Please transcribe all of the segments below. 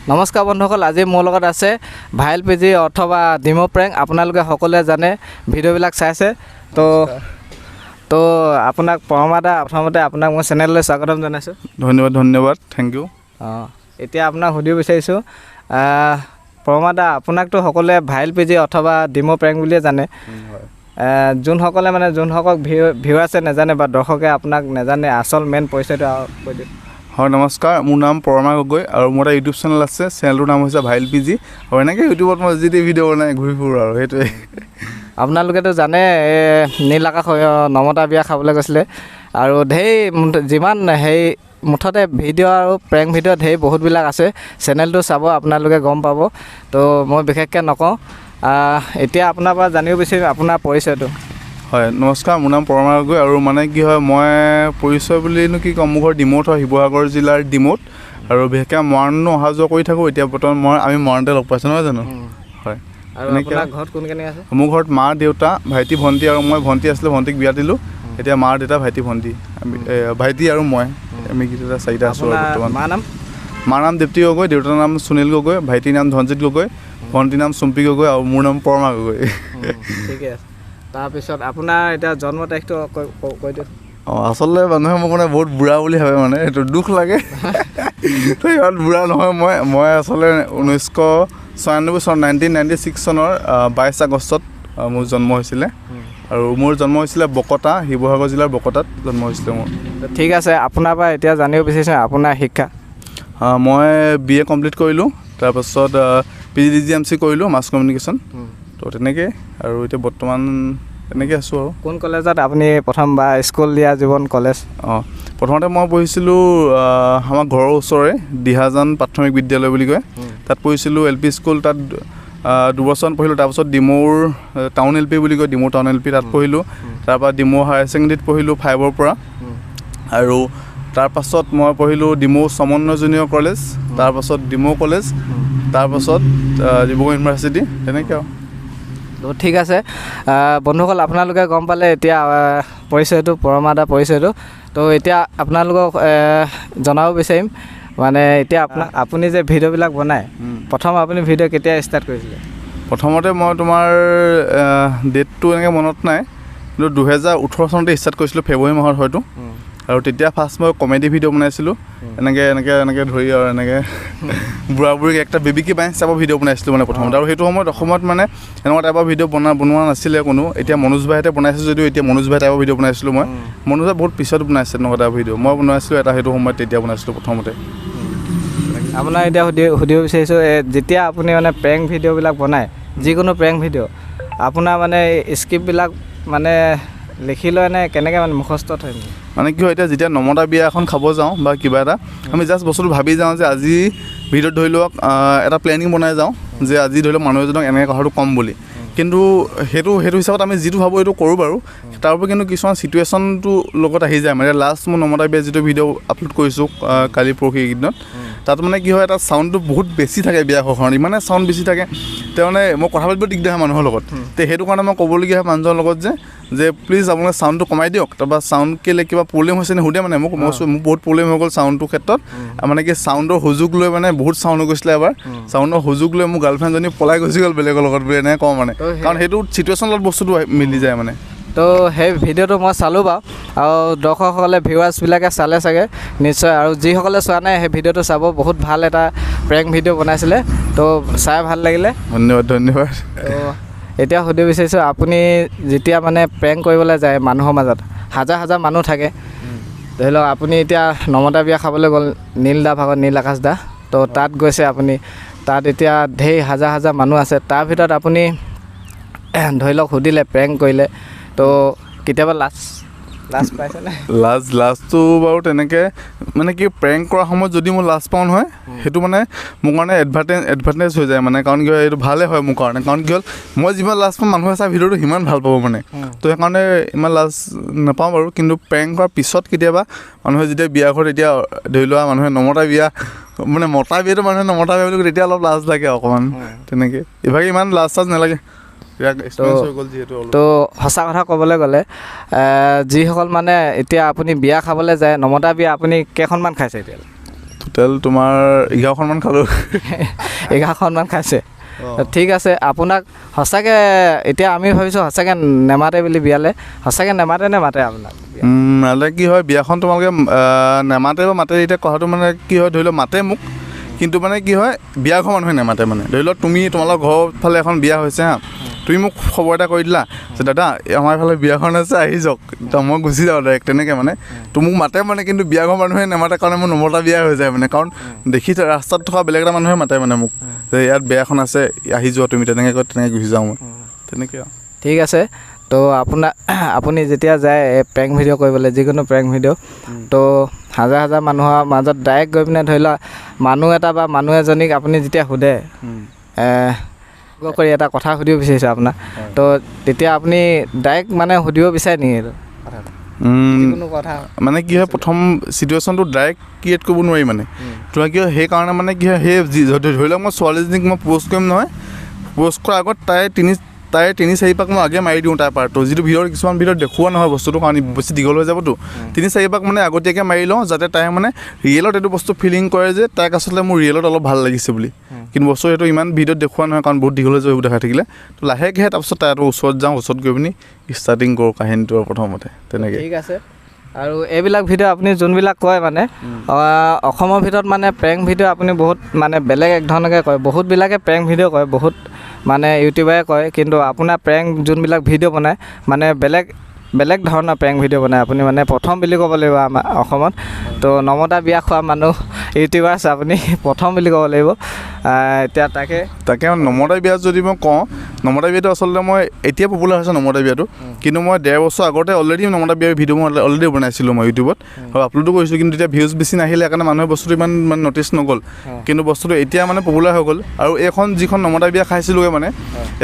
নমস্কাৰ বন্ধুসকল, আজি মোৰ লগত আছে ভাইল পিজি অথবা ডিমো প্ৰেং। আপোনালোকে সকলোৱে জানে, ভিডিঅ'বিলাক চাইছে। তো আপোনাক পৰমা দা, প্ৰথমতে আপোনাক মই চেনেললৈ স্বাগতম জনাইছোঁ। ধন্যবাদ, থেংক ইউ। এতিয়া আপোনাক সুধিব বিচাৰিছোঁ, পৰমা দা, আপোনাকতো সকলোৱে ভাইল পিজি অথবা ডিমো প্ৰেং বুলিয়ে জানে। যোনসকলে মানে যোনসকল ভিউৱাৰ্ছে নাজানে বা দৰ্শকে আপোনাক নাজানে, আচল মেইন পৰিচয়টো কৈ দিয়ক। হয়, নমস্কাৰ, মোৰ নাম পৰমা গগৈ আৰু মোৰ এটা ইউটিউব চেনেল আছে। চেনেলটোৰ নাম হৈছে ভাইল পিজি। আৰু এনেকৈ ইউটিউবত মই যি ভিডিঅ' বনাই ঘূৰি ফুৰোঁ আৰু সেইটোৱে। আপোনালোকেতো জানে, নীল আকাশ নমতা বিয়া খাবলৈ গৈছিলে আৰু যিমান মুঠতে ভিডিঅ' আৰু প্ৰেংক ভিডিঅ' বহুতবিলাক আছে। চেনেলটো চাব, আপোনালোকে গম পাব। তো মই বিশেষকৈ নকওঁ। এতিয়া আপোনাৰ পৰা জানিব বিচাৰিম আপোনাৰ পৰিচয়টো। হয়, নমস্কাৰ, মোৰ নাম পৰমা গগৈ আৰু মানে কি হয়, মই পৰিচয় বুলিনো কি ক'ম, মোৰ ঘৰ ডিমৌত হয়, শিৱসাগৰ জিলাৰ ডিমৌত। আৰু বিশেষকৈ মৰাণো অহা যোৱা কৰি থাকোঁ। এতিয়া বৰ্তমান আমি মৰাণতে লগ পাইছোঁ, নহয় জানো? হয়। আৰু আপোনাৰ ঘৰত কোন কেনে আছে? মোৰ ঘৰত মা, দেউতা, ভাইটি, ভণ্টি আৰু মই। ভণ্টি আছিলে, ভণ্টিক বিয়া দিলোঁ। এতিয়া মা, দেউতা, ভাইটি, ভণ্টি, ভাইটি আৰু মই, আমি কেইটা চাৰিটা আছোঁ আৰু বৰ্তমান। মাৰ নাম দীপ্তি গগৈ, দেউতাৰ নাম সুনীল গগৈ, ভাইটিৰ নাম ধনজিত গগৈ, ভণ্টিৰ নাম চুম্পী গগৈ আৰু মোৰ নাম পৰমা গগৈ। ঠিকে আছে। তাৰপিছত আপোনাৰ এতিয়া জন্ম তাৰিখটো কৈ দিয়ক। আচলতে মানুহে মোক মানে বহুত বুঢ়া বুলি ভাবে, মানে সেইটো দুখ লাগে। তো ইমান বুঢ়া নহয় মই আচলতে 1996 চন 1996 চনৰ 22 আগষ্টত মোৰ জন্ম হৈছিলে। আৰু মোৰ জন্ম হৈছিলে বকতা, শিৱসাগৰ জিলাৰ বকতাত জন্ম হৈছিলে মোৰ। ঠিক আছে, আপোনাৰ পৰা এতিয়া জানিব বিচাৰিছোঁ আপোনাৰ শিক্ষা। মই BA কমপ্লিট কৰিলোঁ, তাৰপাছত PGDGMC কৰিলোঁ, মাছ কমিউনিকেশ্যন। তো তেনেকৈ আৰু এতিয়া বৰ্তমান তেনেকৈ আছোঁ আৰু। কোন কলেজত আপুনি প্ৰথম বা স্কুল দিয়া জীৱন, কলেজ? প্ৰথমতে মই পঢ়িছিলোঁ আমাৰ ঘৰৰ ওচৰৰে দিহাজান প্ৰাথমিক বিদ্যালয় বুলি কয়, তাত পঢ়িছিলোঁ LP স্কুল। তাত 2 বছৰমান পঢ়িলোঁ। তাৰপাছত ডিমৌৰ টাউন LP বুলি কয়, ডিমৌ টাউন LP, তাত পঢ়িলোঁ। তাৰপৰা ডিমৌ হায়াৰ ছেকেণ্ডেৰীত পঢ়িলোঁ 5ৰ পৰা। আৰু তাৰপাছত মই পঢ়িলোঁ ডিমৌ সমন্বয় জুনিয়ৰ কলেজ, তাৰপাছত ডিমৌ কলেজ, তাৰপাছত ডিব্ৰুগড় ইউনিভাৰ্চিটি, তেনেকৈ আৰু। ঠিক আছে বন্ধুসকল, আপোনালোকে গম পালে এতিয়া পৰিচয়টো, পৰমা দা পৰিচয়টো। তো এতিয়া আপোনালোকক জনাব বিচাৰিম, মানে এতিয়া আপুনি যে ভিডিঅ'বিলাক বনায়, প্ৰথম আপুনি ভিডিঅ' কেতিয়া ষ্টাৰ্ট কৰিছিলে? প্ৰথমতে মই তোমাৰ ডেটটো এনেকৈ মনত নাই, কিন্তু 2018 চনতে ষ্টাৰ্ট কৰিছিলোঁ, ফেব্ৰুৱাৰী মাহত হয়তো। আৰু তেতিয়া ফাৰ্ষ্ট মই কমেডি ভিডিঅ' বনাইছিলোঁ, এনেকৈ ধৰি আৰু এনেকৈ বুঢ়া বুঢ়ীক একটা বেবিকি বাইন্স টাইপৰ ভিডিঅ' বনাইছিলোঁ মানে প্ৰথমতে। আৰু সেইটো সময়ত অসমত মানে এনেকুৱা টাইপৰ ভিডিঅ' বনোৱা নাছিলে কোনো। এতিয়া মনোজ ভাইহঁতে বনাইছে যদিও, এতিয়া মনোজ ভাই টাইপৰ ভিডিঅ' বনাইছিলোঁ মই। মনোজ ভাই বহুত পিছত বনাইছে এনেকুৱা টাইপৰ ভিডিঅ', মই বনাইছিলোঁ এটা সেইটো সময়ত, তেতিয়া বনাইছিলোঁ প্ৰথমতে। আপোনাৰ এতিয়া সুধিব বিচাৰিছোঁ, যেতিয়া আপুনি মানে প্ৰেংক ভিডিঅ'বিলাক বনায়, যিকোনো প্ৰেংক ভিডিঅ', আপোনাৰ মানে স্ক্ৰিপ্টবিলাক মানে লিখি লয় নে কেনেকৈ মানে মুখস্থ হয়? মানে কি হয়, এতিয়া যেতিয়া নমতা বিয়া এখন খাব যাওঁ বা কিবা এটা, আমি জাষ্ট বস্তুটো ভাবি যাওঁ যে আজি ভিডিঅ'ত ধৰি লওক এটা প্লেনিং বনাই যাওঁ যে আজি ধৰি লওক মানুহ এজনক এনেকৈ কথাটো ক'ম বুলি। কিন্তু সেইটো হিচাপত আমি যিটো ভাবোঁ সেইটো কৰোঁ বাৰু। তাৰ ওপৰত কিন্তু কিছুমান চিটুৱেশ্যনটো লগত আহি যায়। মানে লাষ্ট মোৰ নমতা বিয়া যিটো ভিডিঅ' আপলোড কৰিছোঁ কালি পৰহি এইকেইদিনত, তাত মানে কি হয়, এটা চাউণ্ডটো বহুত বেছি থাকে বিয়া ঘৰখনত, ইমানে চাউণ্ড বেছি থাকে, মানে মই কথা পাতিব দিগদাৰ হয় মানুহৰ লগত। তো সেইটো কাৰণে মই ক'বলগীয়া হয় মানুহজনৰ লগত যে প্লিজ আপোনালোকে চাউণ্ডটো কমাই দিয়ক। তাৰপৰা চাউণ্ড কেলৈ কিবা প্ৰব্লেম হৈছে নে সোধে মানে মোক বহুত প্ৰব্লেম হৈ গ'ল চাউণ্ডটোৰ ক্ষেত্ৰত। মানে কি চাউণ্ডৰ সুযোগ লৈ মানে বহুত চাউণ্ড হৈ গৈছিলে এবাৰ, চাউণ্ডৰ সুযোগ লৈ মোৰ গাৰ্লফ্ৰেণ্ডজনী পলাই গুচি গ'ল বেলেগৰ লগত বুলি এনেকৈ কওঁ মানে, কাৰণ সেইটো চিটুৱেশ্যনৰ লগত বস্তুটো মিলি যায় মানে। তো সেই ভিডিঅ'টো মই চালোঁ বাৰু, আৰু দৰ্শকসকলে ভিউৱাৰ্ছবিলাকে চালে চাগে নিশ্চয়। আৰু যিসকলে চোৱা নাই সেই ভিডিঅ'টো চাব, বহুত ভাল এটা প্ৰেংক ভিডিঅ' বনাইছিলে। তো চাই ভাল লাগিলে, ধন্যবাদ। তো এতিয়া সুধিব বিচাৰিছোঁ, আপুনি যেতিয়া মানে প্ৰেংক কৰিবলৈ যায় মানুহৰ মাজত, হাজাৰ মানুহ থাকে, ধৰি লওক আপুনি এতিয়া নমতা বিয়া খাবলৈ গ'ল নীল আকাশ দা, তো তাত গৈছে আপুনি, তাত এতিয়া হাজাৰ মানুহ আছে, তাৰ ভিতৰত আপুনি ধৰি লওক সুধিলে, প্ৰেংক কৰিলে, তো কেতিয়াবা লাজ পাইছেনে? লাজটো বাৰু তেনেকৈ মানে কি, প্ৰেংক কৰাৰ সময়ত যদি মই লাজ পাওঁ নহয়, সেইটো মানে মোৰ কাৰণে এডভান্টেজ হৈ যায় মানে। কাৰণ কি হয়, এইটো ভালেই হয় মোৰ কাৰণে। কাৰণ কি হ'ল, মই যিমান লাজ পাওঁ মানুহে চাই ভিডিঅ'টো সিমান ভাল পাব মানে। তো সেইকাৰণে ইমান লাজ নাপাওঁ বাৰু। কিন্তু প্ৰেংক কৰাৰ পিছত কেতিয়াবা মানুহে যেতিয়া বিয়া ঘৰত, এতিয়া ধৰি লোৱা মানুহে নমতা বিয়া, মানে মতা বিয়াটো মানুহে নমতা বিয়া বুলি কয়, তেতিয়া অলপ লাজ লাগে অকণমান তেনেকৈ। ইভাগে ইমান লাজ নালাগে। তো সঁচা কথা ক'বলৈ গ'লে, যিসকল মানে এতিয়া আপুনি বিয়া খাবলৈ যায়, নমতা বিয়া আপুনি কেইখনমান খাইছে এতিয়া? টোটেল তোমাৰ 11খনমান খালোঁ 11খনমান খাইছে ঠিক আছে আপোনাক সঁচাকৈ এতিয়া আমি ভাবিছোঁ সঁচাকৈ নেমাতে বুলি বিয়ালৈ সঁচাকৈ নেমাতে আপোনাক মানে কি হয় বিয়াখন তোমালোকে নেমাতে বা মাতে এতিয়া কথাটো মানে কি হয় ধৰি লওক মাতে মোক কিন্তু মানে কি হয় বিয়া ঘৰ মানুহে নেমাতে মানে ধৰি লওক তোমালোকৰ ঘৰৰ ফালে এখন বিয়া হৈছে হা তুমি মোক খবৰ এটা কৰি দিলা যে দাদা আমাৰ ফালে বিয়াখন আছে আহি যাওক তো মই গুচি যাওঁ ডাইৰেক্ট তেনেকৈ মানে তো মোক মাতে মানে কিন্তু বিয়া ঘৰ মানুহে নেমাতে কাৰণে মোৰ নমতা বিয়া হৈ যায় মানে কাৰণ দেখি ৰাস্তাত থকা বেলেগ এটা মানুহে মাতে মানে মোক যে ইয়াত বিয়াখন আছে আহি যোৱা তুমি তেনেকৈ কৈ তেনেকৈ গুচি যাওঁ মই তেনেকৈ আৰু ঠিক আছে তো আপুনি যেতিয়া যায় প্ৰেংক ভিডিঅ' কৰিবলৈ যিকোনো প্ৰেংক ভিডিঅ' তো হাজাৰ মানুহৰ মাজত ডাইৰেক্ট গৈ পিনে ধৰি লোৱা মানুহ এটা বা মানুহ এজনীক আপুনি যেতিয়া সোধে কৰি এটা কথা সুধিব বিচাৰিছোঁ আপোনাক তো তেতিয়া আপুনি ডাইৰেক্ট মানে সুধিব বিচাৰে নেকি এইটো যিকোনো কথা মানে কি হয় প্ৰথম চিটুৱেশ্যনটো ডাইৰেক্ট ক্ৰিয়েট কৰিব নোৱাৰি মানে তোমাৰ কি হয় সেইকাৰণে মানে কি হয় সেই ধৰি লওক মই ছোৱালীজনীক মই প'ষ্ট কৰিম নহয় প'ষ্ট কৰাৰ আগত তাই 3-4 পাক মই আগে মাৰি দিওঁ তাৰ পাৰ্টটো যিটো ভিডিঅ'ৰ কিছুমান ভিডিঅ'ত দেখুওৱা নহয় বস্তুটো কাৰণ বেছি দীঘল হৈ যাবতো 3-4 পাক মানে আগতীয়াকৈ মাৰি লওঁ যাতে তাই মানে ৰিয়েলত এইটো বস্তু ফিলিং কৰে যে তাইক আচলতে মোৰ ৰিয়েলত অলপ ভাল লাগিছে বুলি কিন্তু বস্তু সেইটো ইমান ভিডিঅ'ত দেখুওৱা নহয় কাৰণ বহুত দীঘল হৈ যাব এইবোৰ দেখাই থাকিলে তো লাহেকৈহে তাৰপিছত তাইৰ ওচৰত যাওঁ ওচৰত গৈ পিনি ষ্টাৰ্টিং কৰোঁ কাহিনীটো প্ৰথমতে তেনেকৈ ঠিক আছে আৰু এইবিলাক ভিডিঅ' আপুনি যোনবিলাক কয় মানে অসমৰ ভিতৰত মানে প্ৰেংক ভিডিঅ' আপুনি বহুত মানে বেলেগ এক ধৰণকৈ কয় বহুতবিলাকে প্ৰেংক ভিডিঅ' কয় বহুত মানে ইউটিউবাৰে কয় কিন্তু আপোনাৰ প্ৰেংক যোনবিলাক ভিডিঅ' বনায় মানে বেলেগ ধৰণৰ প্ৰেংক ভিডিঅ' বনায় আপুনি মানে প্ৰথম বুলি ক'ব লাগিব আমাৰ অসমত তো নমতা বিয়া খোৱা মানুহ ইউটিউবাৰ্ছ আপুনি প্ৰথম বুলি ক'ব লাগিব এতিয়া তাকে নমতা বিয়া যদি মই কওঁ নমতা বিয়াটো আচলতে মই এতিয়া পপুলাৰ হৈছে নমতা বিয়াটো কিন্তু মই 1.5 বছৰ আগতে অলৰেডি নমতা বিয়াৰ ভিডিঅ' মই অলৰেডি বনাইছিলোঁ মই ইউটিউবত আৰু আপলোডো কৰিছোঁ কিন্তু তেতিয়া ভিউজ বেছি নাহিলে সেইকাৰণে মানুহে বস্তুটো ইমান মানে নটিচ নগ'ল কিন্তু বস্তুটো এতিয়া মানে পপুলাৰ হৈ গ'ল আৰু এইখন যিখন নমতা বিয়া খাইছিলোঁগৈ মানে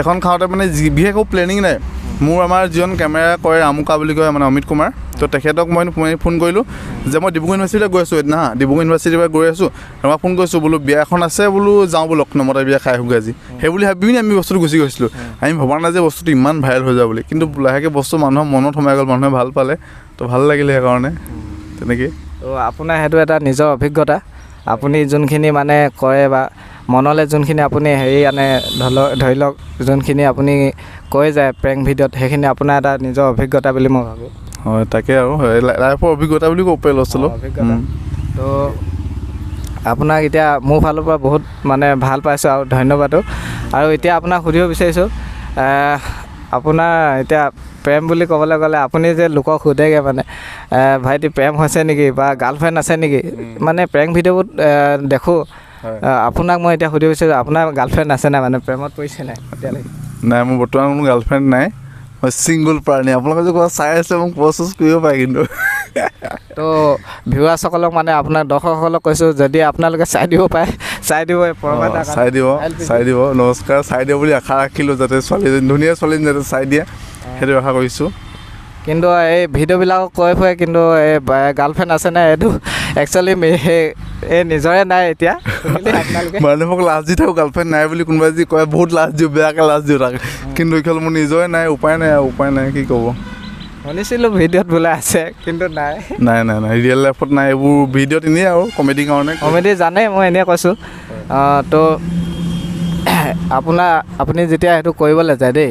এখন খাওঁতে মানে বিশেষ একো প্লেনিং নাই মোৰ আমাৰ যিজন কেমেৰা কৰে ৰামুকা বুলি কয় মানে অমিত কুমাৰ তো তেখেতক মই ফোন কৰিলোঁ যে মই ডিব্ৰুগড় ইউনিভাৰ্চিটিলৈ গৈ আছোঁ এদিনা ডিব্ৰুগড় ইউনিভাৰ্চিটিৰ পৰা গৈ আছোঁ আৰু মই ফোন কৰিছোঁ বোলো বিয়া এখন আছে বোলো যাওঁ বোলো নমতা বিয়া খাই আহোঁগৈ আজি সেই বুলি ভাবি পিনি আমি বস্তুটো গুচি গৈছিলোঁ আমি ভবা নাই যে বস্তুটো ইমান ভাইৰেল হৈ যাব বুলি কিন্তু লাহেকৈ বস্তু মানুহৰ মনত সোমাই গ'ল মানুহে ভাল পালে তো ভাল লাগিলে সেইকাৰণে তেনেকৈ তো আপোনাৰ সেইটো এটা নিজৰ অভিজ্ঞতা আপুনি যোনখিনি মানে কৰে বা মনলৈ যোনখিনি আপুনি হেৰি আনে ধৰি লওক যোনখিনি আপুনি কৈ যায় প্ৰেংক ভিডিঅ'ত সেইখিনি আপোনাৰ এটা নিজৰ অভিজ্ঞতা বুলি মই ভাবোঁ হয় তাকে আৰু লাইফৰ অভিজ্ঞতা বুলি ক'ব পাৰি লছিলোঁ অভিজ্ঞতা তো আপোনাক এতিয়া মোৰ ফালৰ পৰা বহুত মানে ভাল পাইছোঁ আৰু ধন্যবাদো আৰু এতিয়া আপোনাক সুধিব বিচাৰিছোঁ আপোনাৰ এতিয়া প্ৰেম বুলি ক'বলৈ গ'লে আপুনি যে লোকক সোধেগৈ মানে ভাইটি প্ৰেম হৈছে নেকি বা গাৰ্লফ্ৰেণ্ড আছে নেকি মানে প্ৰেংক ভিডিঅ'বোৰ দেখোঁ আপোনাক মই এতিয়া সুধিব বিচাৰিছোঁ আপোনাৰ গাৰ্লফ্ৰেণ্ড আছে নাই মানে প্ৰেমত পৰিছে নাই এতিয়ালৈকে নাই মোৰ বৰ্তমান কোনো গাৰ্লফ্ৰেণ্ড নাই মই ছিংগুল প্ৰাণী আপোনালোকে যে ক'ৰবাত চাই আছে মোক প'ষ্ট কৰিব পাৰে কিন্তু তো ভিউৱাৰ্ছসকলক মানে আপোনাৰ দৰ্শকসকলক কৈছোঁ যদি আপোনালোকে চাই দিব পাৰে চাই দিব চাই দিব নমস্কাৰ চাই দিব বুলি আশা ৰাখিলোঁ যাতে ছোৱালীজনী ধুনীয়া ছোৱালীজনী যাতে চাই দিয়ে সেইটো আশা কৰিছোঁ কিন্তু এই ভিডিঅ'বিলাকক কৈ ফুৰে কিন্তু এই গাৰ্লফ্ৰেণ্ড আছে নাই এইটো একচুৱেলি এই নিজৰে নাই এতিয়া মানুহক লাজ দি থাকোঁ গাৰ্লফ্ৰেণ্ড নাই বুলি কোনোবাই যি কয় বহুত লাজ দিওঁ বেয়াকৈ লাজ দিওঁ তাক কিন্তু এইখন মোৰ নিজৰে নাই উপায় নাই কি ক'ব শুনিছিলোঁ ভিডিঅ'ত বোলে আছে কিন্তু নাই ৰিয়েল লাইফত নাই এইবোৰ ভিডিঅ'ত এনেই আৰু কমেডিৰ কাৰণে কমেডি জানে মই এনেই কৈছোঁ তো আপুনি যেতিয়া সেইটো কৰিবলৈ যায় দেই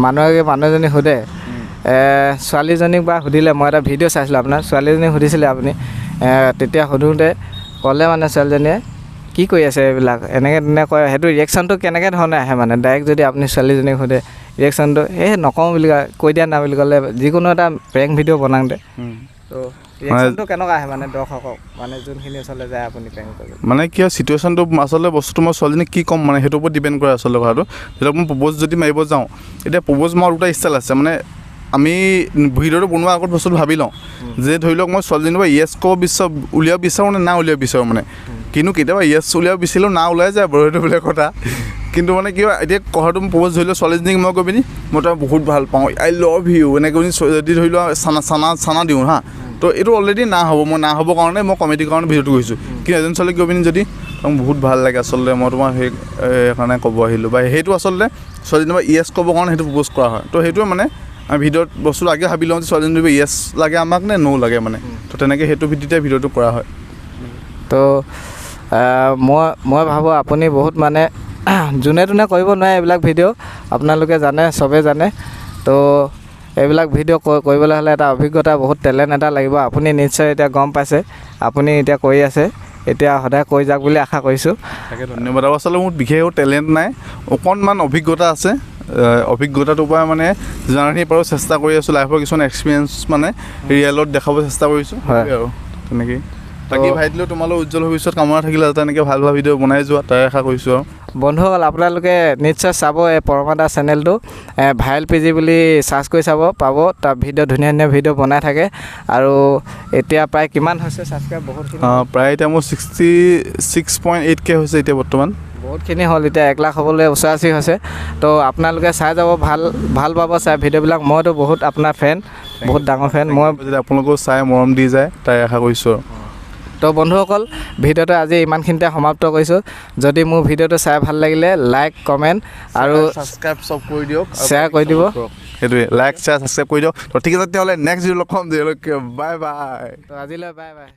মানুহজনী সোধে ছোৱালীজনীক বা সুধিলে মই এটা ভিডিঅ' চাইছিলোঁ আপোনাৰ ছোৱালীজনীক সুধিছিলে আপুনি তেতিয়া সোধোঁতে ক'লে মানে ছোৱালীজনীয়ে কি কৰি আছে এইবিলাক এনেকৈ কয় সেইটো ৰিয়েকশ্যনটো কেনেকৈ ধৰণে আহে মানে ডাইৰেক্ট যদি আপুনি ছোৱালীজনীক সোধে ৰিয়েকশ্যনটো নকওঁ বুলি কৈ দিয়া নাই বুলি ক'লে যিকোনো এটা প্ৰেংক ভিডিঅ' বনাওঁতে তো ৰিয়েকশ্যনটো কেনেকুৱা আহে মানে দৰ্শকক মানে যোনখিনি ওচৰলৈ যায় আপুনি প্ৰেংক কৰিব মানে কি হয় চিটুৱেশ্যনটো আচলতে বস্তুটো মই ছোৱালীজনীক কি ক'ম মানে সেইটোৰ ওপৰত ডিপেণ্ড কৰে আচলতে কথাটো ধৰি লওক মই প্ৰপ'জ যদি মাৰিব যাওঁ এতিয়া প্ৰপ'জ মাৰ দুটা ষ্টাইল আছে মানে আমি ভিডিঅ'টো বনোৱাৰ আগত বস্তুটো ভাবি লওঁ যে ধৰি লওক মই ছোৱালীজনীৰ পৰা য়েছ ক'ব উলিয়াব বিচাৰোঁ নে না উলিয়াব বিচাৰোঁ মানে কিন্তু কেতিয়াবা য়েছ উলিয়াব বিচাৰিলেও না ওলাই যায় বাৰু সেইটো বেলেগ কথা কিন্তু মানে কি হয় এতিয়া কথাটো মই প্ৰপ'জ ধৰি লওক ছোৱালীজনীক মই কৈ পিনি মই তাক বহুত ভাল পাওঁ আই লাভ ইউ এনেকৈ যদি ধৰি লোৱা চানা দিওঁ হা তো এইটো অলৰেডি না হ'ব কাৰণে মই কমেডিৰ কাৰণে ভিডিঅ'টো কৰিছোঁ কিন্তু এজন ছোৱালীক গৈ পিনি যদি মোক বহুত ভাল লাগে আচলতে মই তোমাৰ সেইকাৰণে ক'ব আহিলোঁ বা সেইটো আচলতে ছোৱালীজনীৰ পৰা য়েছ ক'বৰ কাৰণে সেইটো প্ৰপ'জ কৰা হয় তো সেইটোৱে মানে আমি ভিডিঅ'ত বস্তুটো আগে ভাবি লওঁ যে ছোৱালীজনীৰ য়েছ লাগে আমাক নে ন' লাগে মানে তো তেনেকৈ সেইটো ভিত্তিতে ভিডিঅ'টো কৰা হয় তো মই ভাবোঁ আপুনি বহুত মানে যোনে তোনে কৰিব নোৱাৰে এইবিলাক ভিডিঅ' আপোনালোকে জানে, চবেই জানে। তো এইবিলাক ভিডিঅ' কৰিবলৈ হ'লে এটা অভিজ্ঞতা, বহুত টেলেণ্ট এটা লাগিব। আপুনি নিশ্চয় এতিয়া গম পাইছে, আপুনি এতিয়া কৰি আছে, এতিয়া সদায় কৈ যাওক বুলি আশা কৰিছোঁ। তাকে ধন্যবাদ। আৰু আচলতে মোৰ বিশেষ টেলেণ্ট নাই, অকণমান অভিজ্ঞতা আছে। অভিজ্ঞতাটোৰ পৰা মানে যিমানখিনি পাৰোঁ চেষ্টা কৰি আছোঁ, লাইফৰ কিছুমান এক্সপিৰিয়েঞ্চ মানে ৰিয়েলত দেখাব চেষ্টা কৰিছোঁ। হয় আৰু তেনেকেই বাকী ভাইটিলেও তোমালোক উজ্জ্বল ভৱিষ্যত কামনা থাকিলে যাতে এনেকৈ ভাল ভাল ভিডিঅ' বনাই যোৱা, তাৰে আশা কৰিছোঁ। আৰু বন্ধুসকল, আপোনালোকে নিশ্চয় চাব এই পৰমা দা চেনেলটো, ভাইৰেল পিজি বুলি ছাৰ্চ কৰি চাব, পাব। তাৰ ভিডিঅ' ধুনীয়া ধুনীয়া ভিডিঅ' বনাই থাকে। আৰু এতিয়া প্ৰায় কিমান হৈছে ছাবস্ক্ৰাইব? বহুতখিনি প্ৰায় এতিয়া মোৰ 66.8K হৈছে এতিয়া বৰ্তমান। বহুতখিনি হ'ল, এতিয়া 1 লাখ হ'বলৈ ওচৰা-ওচৰি হৈছে। তো আপোনালোকে চাই যাব, ভাল পাব চাই ভিডিঅ'বিলাক। মইতো বহুত আপোনাৰ ফেন, বহুত ডাঙৰ ফেন। মই যদি আপোনালোকেও চাই মৰম দি যায়, তাই আশা কৰিছোঁ। তো বন্ধুসকল, ভিডিঅ'টো আজি ইমানখিনিতে সমাপ্ত কৰিছোঁ। যদি মোৰ ভিডিঅ'টো চাই ভাল লাগিলে লাইক, কমেণ্ট আৰু ছাবস্ক্ৰাইব চব কৰি দিয়ক, শ্বেয়াৰ কৰি দিব। সেইটোৱে, লাইক শ্বেয়াৰ ছাবস্ক্ৰাইব কৰি দিয়ক। তো ঠিক আছে, তেতিয়াহ'লে নেক্সট ভিডিঅ' লগ পাম। Bye bye. তো আজিলৈ বাই বাই।